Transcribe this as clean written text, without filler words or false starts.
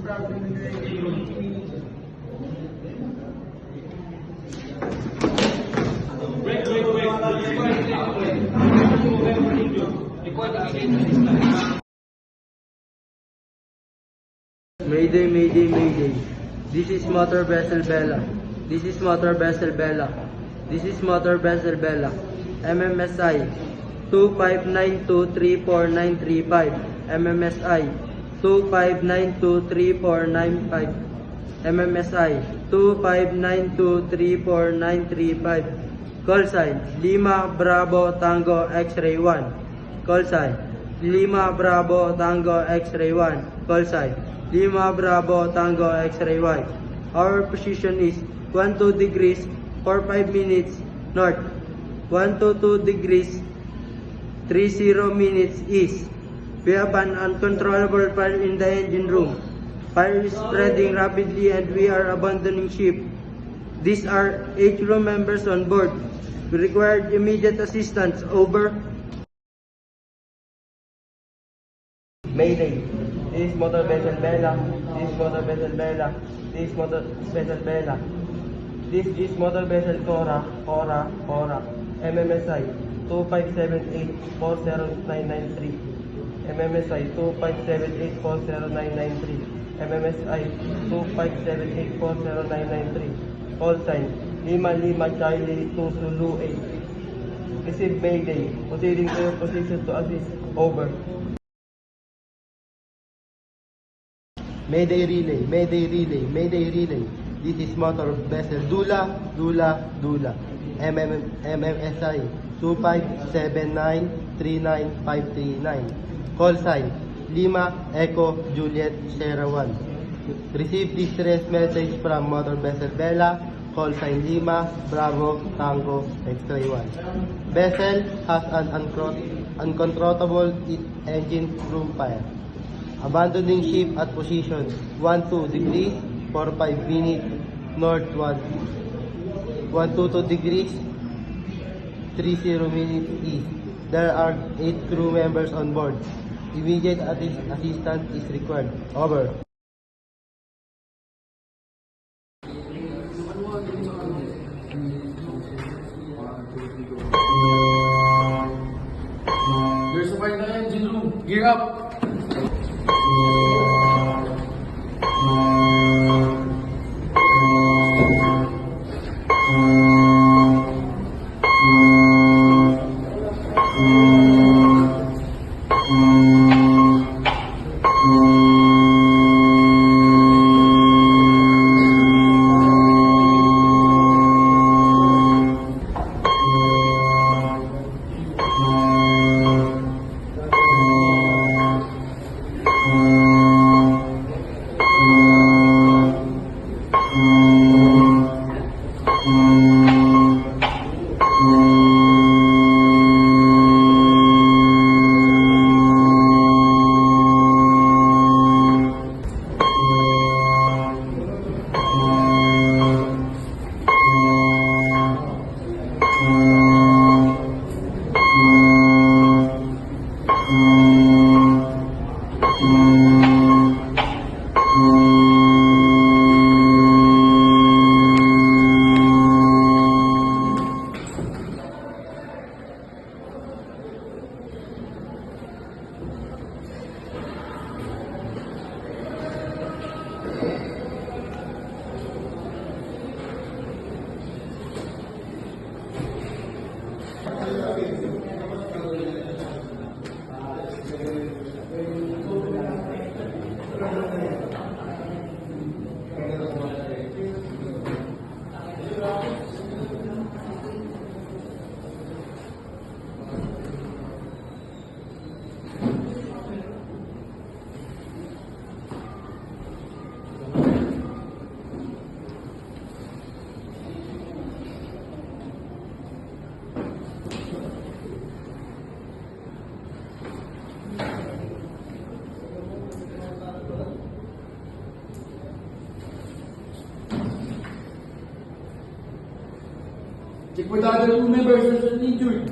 Mayday, mayday, mayday. This is motor vessel Bella. This is motor vessel Bella. This is motor vessel Bella. MMSI 25923495. MMSI 25923495. MMSI 25923495. Call sign Lima Bravo Tango X-ray 1. Call sign Lima Bravo Tango X-ray 1. Call sign Lima Bravo Tango X-ray Y. Our position is 12 degrees 45 minutes north, 122 degrees 30 minutes east. We have an uncontrollable fire in the engine room. Fire is spreading rapidly and we are abandoning ship. These are 8 crew members on board. We require immediate assistance. Over. Mayday. This is motor vessel Bella. This is motor vessel Bella. This is motor vessel Bella. This is motor vessel Cora. MMSI 2578-40993. MMSI 2578-40993. MMSI 2578-40993. Call sign Lima Charlie 2 Zulu 8. Receive Mayday. Proceeding to your position to assist. Over. Mayday relay, Mayday relay, Mayday relay. This is motor vessel Dula. MMSI 2579-39539. Call sign Lima Echo Juliet Sierra 1. Receive distress message from motor vessel Bella. Call sign Lima Bravo Tango X-ray 1. Vessel has an uncontrollable engine room fire. Abandoning ship at position 12 degrees 45 minutes north, 122 degrees 30 minutes east. There are 8 crew members on board. Immediate assistance is required. Over. There's a fire in the engine room. Gear up! Check for the other 2 members that are injured.